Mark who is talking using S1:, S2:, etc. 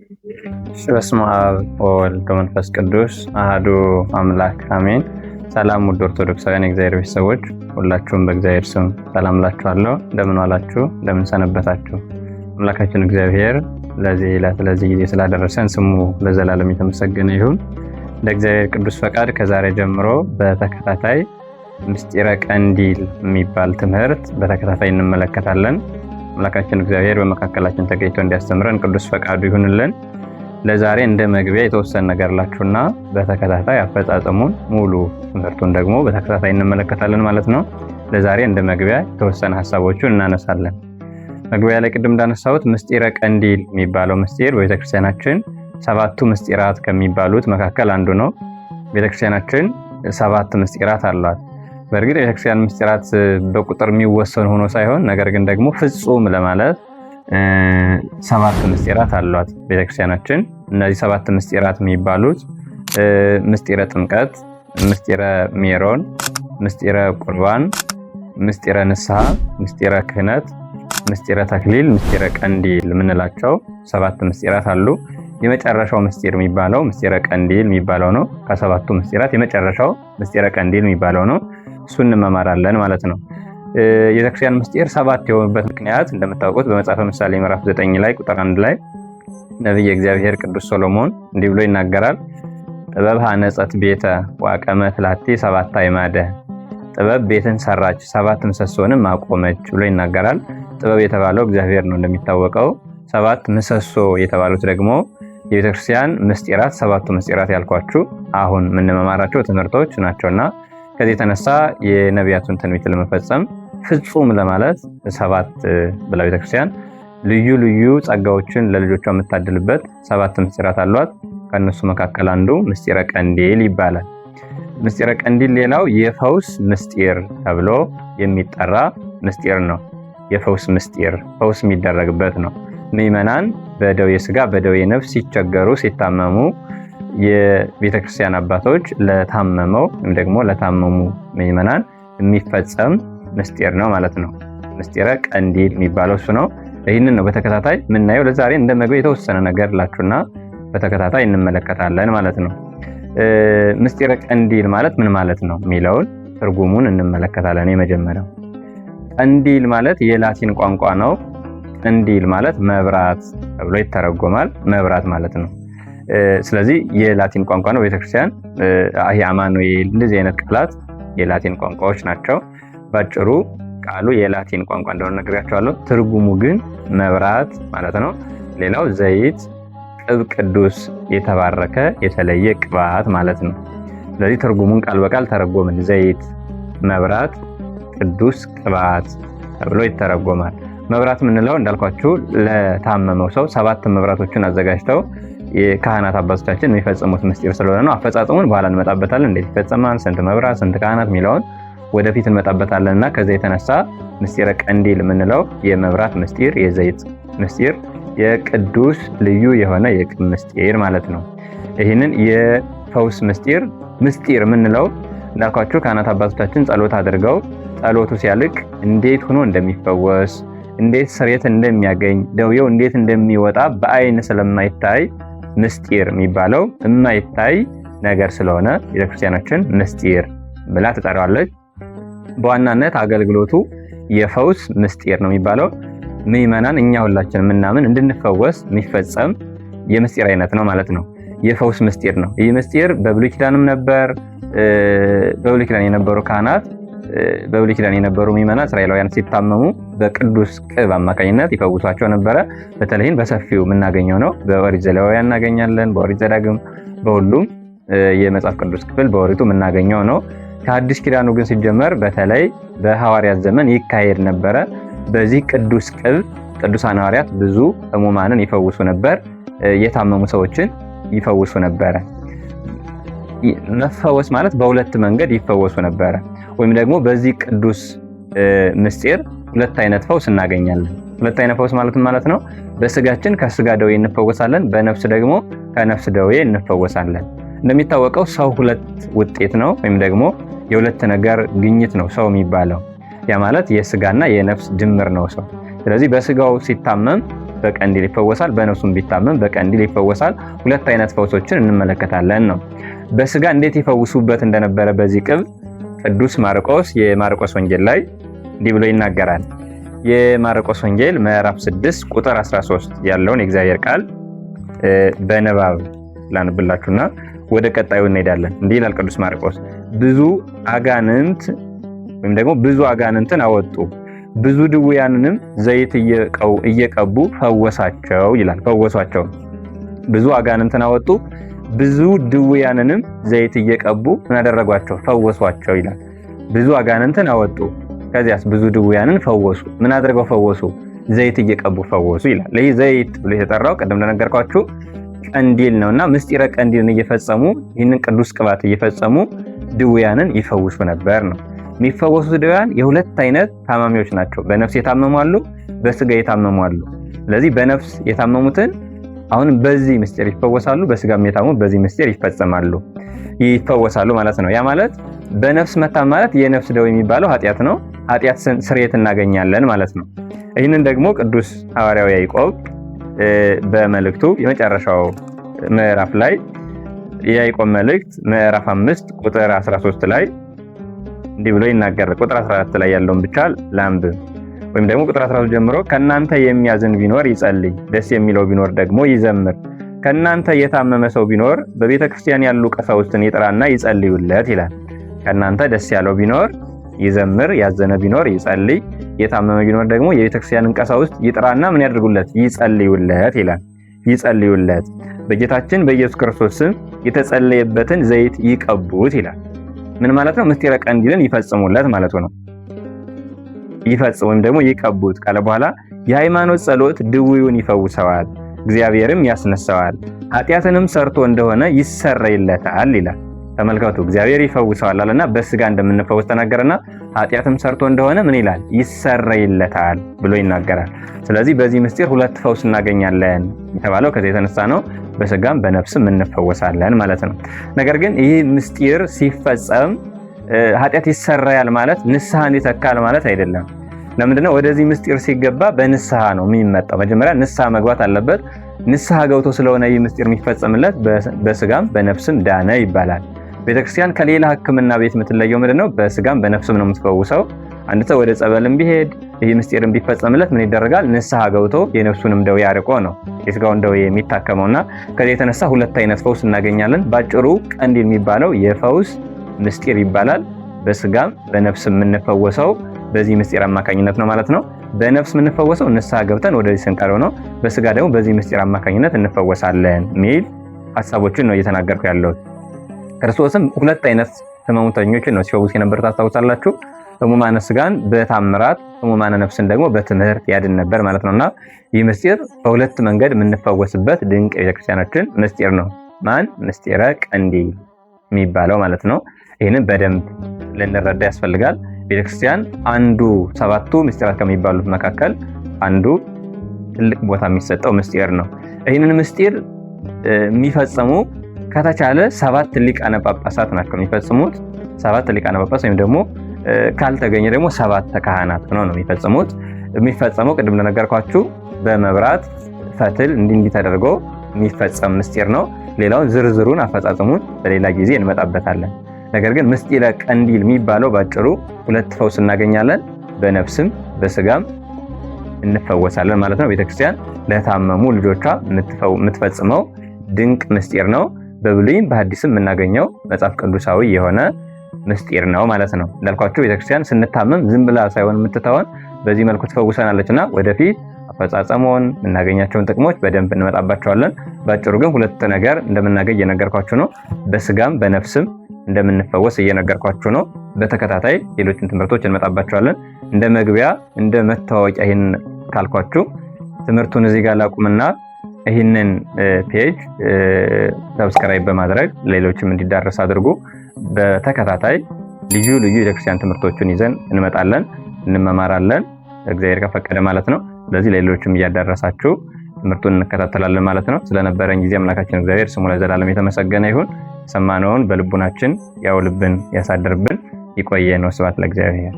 S1: በስመ አብ ወወልድ ወመንፈስ ቅዱስ አሐዱ አምላክ አሜን። ሰላም ውድ ኦርቶዶክሳውያን የእግዚአብሔር ቤተሰቦች ሁላችሁም በእግዚአብሔር ስም ሰላም እላችኋለሁ። እንደምን ዋላችሁ? እንደምን ሰነበታችሁ? አምላካችን እግዚአብሔር ለዚህ ዕለት ለዚህ ጊዜ ስላደረሰን ስሙ ለዘላለም የተመሰገነ ይሁን። ለእግዚአብሔር ቅዱስ ፈቃድ ከዛሬ ጀምሮ በተከታታይ ምስጢረ ቀንዲል የሚባል ትምህርት በተከታታይ እንመለከታለን። አምላካችን እግዚአብሔር በመካከላችን ተገኝቶ እንዲያስተምረን ቅዱስ ፈቃዱ ይሁንልን። ለዛሬ እንደ መግቢያ የተወሰነ ነገር ላችሁና በተከታታይ አፈጻጸሙን ሙሉ ትምህርቱን ደግሞ በተከታታይ እንመለከታለን ማለት ነው። ለዛሬ እንደ መግቢያ የተወሰነ ሐሳቦችን እናነሳለን። መግቢያ ላይ ቅድም እንዳነሳሁት ምስጢረ ቀንዲል የሚባለው ምስጢር በቤተክርስቲያናችን ሰባቱ ምስጢራት ከሚባሉት መካከል አንዱ ነው። ቤተክርስቲያናችን ሰባት ምስጢራት አሏት። በእርግጥ የቤተክርስቲያን ምስጢራት በቁጥር የሚወሰኑ ሆኖ ሳይሆን ነገር ግን ደግሞ ፍጹም ለማለት ሰባት ምስጢራት አሏት ቤተክርስቲያናችን። እነዚህ ሰባት ምስጢራት የሚባሉት ምስጢረ ጥምቀት፣ ምስጢረ ሜሮን፣ ምስጢረ ቁርባን፣ ምስጢረ ንስሐ፣ ምስጢረ ክህነት፣ ምስጢረ ተክሊል፣ ምስጢረ ቀንዲል የምንላቸው ሰባት ምስጢራት አሉ። የመጨረሻው ምስጢር የሚባለው ምስጢረ ቀንዲል የሚባለው ነው። ከሰባቱ ምስጢራት የመጨረሻው ምስጢረ ቀንዲል የሚባለው ነው። እሱን እንመማራለን ማለት ነው። የቤተክርስቲያን ምስጢር ሰባት የሆኑበት ምክንያት እንደምታውቁት በመጽሐፈ ምሳሌ ምዕራፍ 9 ላይ ቁጥር 1 ላይ ነብየ እግዚአብሔር ቅዱስ ሶሎሞን እንዲህ ብሎ ይናገራል። ጥበብ ሐነጸት ቤተ ወአቀመት ላቲ ሰባተ አዕማደ፣ ጥበብ ቤትን ሰራች ሰባት ምሰሶንም አቆመች ብሎ ይናገራል። ጥበብ የተባለው እግዚአብሔር ነው እንደሚታወቀው። ሰባት ምሰሶ የተባሉት ደግሞ የቤተክርስቲያን ምስጢራት ሰባቱ ምስጢራት ያልኳችሁ አሁን የምንመማራቸው ትምህርቶች ናቸውና ከዚህ የተነሳ የነቢያቱን ትንቢት ለመፈጸም ፍጹም ለማለት ሰባት ብላ ቤተክርስቲያን ልዩ ልዩ ጸጋዎችን ለልጆቿ የምታድልበት ሰባት ምስጢራት አሏት። ከነሱ መካከል አንዱ ምስጢረ ቀንዲል ይባላል። ምስጢረ ቀንዲል ሌላው የፈውስ ምስጢር ተብሎ የሚጠራ ምስጢር ነው። የፈውስ ምስጢር ፈውስ የሚደረግበት ነው። ምዕመናን በደዌ ሥጋ በደዌ ነፍስ ሲቸገሩ ሲታመሙ የቤተክርስቲያን አባቶች ለታመመው ወይም ደግሞ ለታመሙ ምዕመናን የሚፈጸም ምስጢር ነው ማለት ነው። ምስጢረ ቀንዲል የሚባለው እሱ ነው። ይህንን ነው በተከታታይ የምናየው። ለዛሬ እንደ መግቢያ የተወሰነ ነገር ላችሁና በተከታታይ እንመለከታለን ማለት ነው። ምስጢረ ቀንዲል ማለት ምን ማለት ነው የሚለውን ትርጉሙን እንመለከታለን። የመጀመሪያው ቀንዲል ማለት የላቲን ቋንቋ ነው። ቀንዲል ማለት መብራት ተብሎ ይተረጎማል። መብራት ማለት ነው። ስለዚህ የላቲን ቋንቋ ነው። ቤተክርስቲያን አማኑኤል እንደዚህ አይነት ቃላት የላቲን ቋንቋዎች ናቸው። ባጭሩ ቃሉ የላቲን ቋንቋ እንደሆነ ነግሬያቸዋለሁ። ትርጉሙ ግን መብራት ማለት ነው። ሌላው ዘይት፣ ቅብ ቅዱስ የተባረከ የተለየ ቅባት ማለት ነው። ስለዚህ ትርጉሙን ቃል በቃል ተረጎምን። ዘይት፣ መብራት፣ ቅዱስ ቅባት ተብሎ ይተረጎማል። መብራት የምንለው እንዳልኳችሁ ለታመመው ሰው ሰባት መብራቶችን አዘጋጅተው የካህናት አባቶቻችን የሚፈጽሙት ምስጢር ስለሆነ ነው። አፈጻጸሙን በኋላ እንመጣበታለን። እንዴት ይፈጸማል፣ ስንት መብራት፣ ስንት ካህናት የሚለውን ወደፊት እንመጣበታለንና ከዚህ የተነሳ ምስጢረ ቀንዲል የምንለው የመብራት ምስጢር፣ የዘይት ምስጢር፣ የቅዱስ ልዩ የሆነ የቅብ ምስጢር ማለት ነው። ይህንን የፈውስ ምስጢር የምንለው እንዳልኳችሁ ካህናት አባቶቻችን ጸሎት አድርገው ጸሎቱ ሲያልቅ እንዴት ሆኖ እንደሚፈወስ እንዴት ስርየት እንደሚያገኝ ደዌው እንዴት እንደሚወጣ በአይን ስለማይታይ ምስጢር የሚባለው የማይታይ ነገር ስለሆነ ቤተክርስቲያናችን ምስጢር ብላ ትጠራዋለች። በዋናነት አገልግሎቱ የፈውስ ምስጢር ነው የሚባለው። ምዕመናን እኛ ሁላችን የምናምን እንድንፈወስ የሚፈጸም የምስጢር አይነት ነው ማለት ነው። የፈውስ ምስጢር ነው። ይህ ምስጢር በብሉይ ኪዳንም ነበር። በብሉይ ኪዳን የነበሩ ካህናት በብሉይ ኪዳን የነበሩ ምዕመናን እስራኤላውያን ሲታመሙ በቅዱስ ቅብ አማካኝነት ይፈውሷቸው ነበረ። በተለይም በሰፊው የምናገኘው ነው። በኦሪት ዘሌዋውያን እናገኛለን፣ በኦሪት ዘዳግም፣ በሁሉም የመጽሐፍ ቅዱስ ክፍል በኦሪቱ የምናገኘው ነው። ከአዲስ ኪዳኑ ግን ሲጀመር በተለይ በሐዋርያት ዘመን ይካሄድ ነበረ። በዚህ ቅዱስ ቅብ ቅዱሳን ሐዋርያት ብዙ ሕሙማንን ይፈውሱ ነበር። የታመሙ ሰዎችን ይፈውሱ ነበረ። መፈወስ ማለት በሁለት መንገድ ይፈወሱ ነበረ። ወይም ደግሞ በዚህ ቅዱስ ምስጢር ሁለት አይነት ፈውስ እናገኛለን። ሁለት አይነት ፈውስ ማለት ነው። በስጋችን ከስጋ ደዌ እንፈወሳለን፣ በነፍስ ደግሞ ከነፍስ ደዌ እንፈወሳለን። እንደሚታወቀው ሰው ሁለት ውጤት ነው፣ ወይም ደግሞ የሁለት ነገር ግኝት ነው ሰው የሚባለው። ያ ማለት የስጋና የነፍስ ድምር ነው ሰው። ስለዚህ በስጋው ሲታመም በቀንዲል ይፈወሳል፣ በነፍሱም ቢታመም በቀንዲል ይፈወሳል። ሁለት አይነት ፈውሶችን እንመለከታለን ነው። በስጋ እንዴት ይፈውሱበት እንደነበረ በዚህ ቅብ ቅዱስ ማርቆስ የማርቆስ ወንጌል ላይ እንዲህ ብሎ ይናገራል። የማርቆስ ወንጌል ምዕራፍ 6 ቁጥር 13 ያለውን የእግዚአብሔር ቃል በንባብ ላንብላችሁና ወደ ቀጣዩ እንሄዳለን። እንዲህ ይላል ቅዱስ ማርቆስ፣ ብዙ አጋንንት ወይም ደግሞ ብዙ አጋንንትን አወጡ፣ ብዙ ድውያንንም ዘይት እየቀቡ ፈወሳቸው ይላል። ፈወሷቸው። ብዙ አጋንንትን አወጡ፣ ብዙ ድውያንንም ዘይት እየቀቡ ምን አደረጓቸው? ፈወሷቸው ይላል። ብዙ አጋንንትን አወጡ፣ ከዚያስ ብዙ ድውያንን ፈወሱ። ምን አድርገው ፈወሱ? ዘይት እየቀቡ ፈወሱ ይላል። ይህ ዘይት ብሎ የተጠራው ቀደም እንደነገርኳችሁ ቀንዲል ነውና ምስጢረ ቀንዲልን እየፈጸሙ ይህንን ቅዱስ ቅባት እየፈጸሙ ድውያንን ይፈውሱ ነበር ነው። የሚፈወሱት ድውያን የሁለት አይነት ታማሚዎች ናቸው። በነፍስ የታመሙ አሉ፣ በስጋ የታመሙ አሉ። ስለዚህ በነፍስ የታመሙትን አሁን በዚህ ምስጢር ይፈወሳሉ፣ በስጋም የታመሙ በዚህ ምስጢር ይፈወሳሉ ማለት ነው። ያ ማለት በነፍስ መታመም ማለት የነፍስ ደዌ የሚባለው ኃጢአት ነው። ኃጢአት ስርየት እናገኛለን ማለት ነው። ይህንን ደግሞ ቅዱስ ሐዋርያው ያዕቆብ በመልእክቱ የመጨረሻው ምዕራፍ ላይ የያዕቆብ መልእክት ምዕራፍ 5 ቁጥር 13 ላይ እንዲህ ብሎ ይናገራል። ቁጥር 14 ላይ ያለውን ብቻ ላንብብ፣ ወይም ደግሞ ቁጥር 13 ጀምሮ ከናንተ የሚያዝን ቢኖር ይጸልይ፣ ደስ የሚለው ቢኖር ደግሞ ይዘምር። ከናንተ የታመመ ሰው ቢኖር በቤተ ክርስቲያን ያሉ ቀሳውስትን ይጥራና ይጸልዩለት ይላል። ከናንተ ደስ ያለው ቢኖር ይዘምር፣ ያዘነ ቢኖር ይጸልይ፣ የታመመ ቢኖር ደግሞ የቤተ ክርስቲያንን ቀሳውስት ይጥራና ምን ያድርጉለት? ይጸልዩለት ይላል። ይጸልዩለት፣ በጌታችን በኢየሱስ ክርስቶስ ስም የተጸለየበትን ዘይት ይቀቡት ይላል። ምን ማለት ነው? ምስጢረ ቀንዲልን ይፈጽሙለት ማለት ነው። ይፈጽሙ ወይም ደግሞ ይቀቡት ካለ በኋላ የሃይማኖት ጸሎት ድውዩን ይፈውሰዋል፣ እግዚአብሔርም ያስነሳዋል፣ ኃጢአትንም ሰርቶ እንደሆነ ይሰረይለታል ይላል። ተመልከቱ፣ እግዚአብሔር ይፈውሰዋል አለና በስጋ እንደምንፈውስ ተናገረና ኃጢአትም ሰርቶ እንደሆነ ምን ይላል? ይሰረይለታል ብሎ ይናገራል። ስለዚህ በዚህ ምስጢር ሁለት ፈውስ እናገኛለን የተባለው ከዚህ የተነሳ ነው። በስጋም በነፍስም እንፈወሳለን ማለት ነው። ነገር ግን ይህ ምስጢር ሲፈጸም ኃጢአት ይሰረያል ማለት ንስሐን ይተካል ማለት አይደለም። ለምንድነው? ወደዚህ ምስጢር ሲገባ በንስሐ ነው የሚመጣው። መጀመሪያ ንስሐ መግባት አለበት። ንስሐ ገብቶ ስለሆነ ይህ ምስጢር የሚፈጸምለት በስጋም በነፍስም ዳነ ይባላል። ቤተክርስቲያን ከሌላ ሕክምና ቤት የምትለየው ምንድነው? በስጋም በነፍስም ነው የምትፈውሰው። አንድ ሰው ወደ ጸበልም ቢሄድ ይህ ምስጢርን ቢፈጸምለት ምን ይደረጋል? ንስሐ ገብቶ የነፍሱንም ደዌ አርቆ ነው የስጋውን ደዌ የሚታከመውና ከዚህ የተነሳ ሁለት አይነት ፈውስ እናገኛለን። ባጭሩ ቀንዲል የሚባለው የፈውስ ምስጢር ይባላል። በስጋም በነፍስም የምንፈወሰው በዚህ ምስጢር አማካኝነት ነው ማለት ነው። በነፍስ የምንፈወሰው ንስሐ ገብተን ወደዚህ ስንቀርብ ነው። በስጋ ደግሞ በዚህ ምስጢር አማካኝነት እንፈወሳለን የሚል ሐሳቦችን ነው እየተናገርኩ ያለሁት። ክርስቶስም ሁለት አይነት ህመምተኞችን ነው ሲፈውስ የነበረ ታስታውሳላችሁ። ህሙማነ ስጋን በታምራት ህሙማነ ነፍስን ደግሞ በትምህርት ያድን ነበር ማለት ነውና ይህ ምስጢር በሁለት መንገድ የምንፈወስበት ድንቅ የቤተክርስቲያናችን ምስጢር ነው። ማን? ምስጢረ ቀንዲል የሚባለው ማለት ነው። ይህንን በደንብ ልንረዳ ያስፈልጋል። ቤተክርስቲያን አንዱ ሰባቱ ምስጢራት ከሚባሉት መካከል አንዱ ትልቅ ቦታ የሚሰጠው ምስጢር ነው። ይህንን ምስጢር የሚፈጽሙ ከተቻለ 7 ሊቃነ ጳጳሳት ናቸው የሚፈጽሙት። 7 ሊቃነ ጳጳሳት ወይም ደግሞ ካልተገኘ ደግሞ 7 ካህናት ሆነው ነው የሚፈጽሙት። የሚፈጸመው ቅድም እንደነገርኳችሁ በመብራት ፈትል እንዲህ ተደርጎ የሚፈጸም ምስጢር ነው። ሌላውን ዝርዝሩን አፈጻጸሙን በሌላ ጊዜ እንመጣበታለን። ነገር ግን ምስጢረ ቀንዲል የሚባለው ባጭሩ ሁለት ፈውስ እናገኛለን። በነፍስም በስጋም እንፈወሳለን ማለት ነው። ቤተክርስቲያን ለታመሙ ልጆቿ የምትፈጽመው ድንቅ ምስጢር ነው። በብሉይም በሐዲስም የምናገኘው መጽሐፍ ቅዱሳዊ የሆነ ምስጢር ነው ማለት ነው። እንዳልኳችሁ ቤተክርስቲያን ስንታመም ዝም ብላ ሳይሆን የምትተወን በዚህ መልኩ ትፈውሰናለችና ወደፊት አፈጻጸሙን የምናገኛቸውን ጥቅሞች በደንብ እንመጣባቸዋለን። ባጭሩ ግን ሁለት ነገር እንደምናገኝ እየነገርኳችሁ ነው። በስጋም በነፍስም እንደምንፈወስ እየነገርኳችሁ ነው። በተከታታይ ሌሎችን ትምህርቶች እንመጣባቸዋለን። እንደ መግቢያ እንደ መታወቂያ ይህን ካልኳችሁ ትምህርቱን እዚህ ጋር ላቁምና ይህንን ፔጅ ሰብስክራይብ በማድረግ ሌሎችም እንዲዳረስ አድርጉ። በተከታታይ ልዩ ልዩ የቤተክርስቲያን ትምህርቶችን ይዘን እንመጣለን፣ እንመማራለን እግዚአብሔር ከፈቀደ ማለት ነው። ስለዚህ ሌሎችም እያዳረሳችሁ ትምህርቱን እንከታተላለን ማለት ነው። ስለነበረን ጊዜ አምላካችን እግዚአብሔር ስሙ ለዘላለም የተመሰገነ ይሁን። ሰማነውን በልቡናችን ያውልብን፣ ያሳድርብን። ይቆየን። ወስብሐት ለእግዚአብሔር።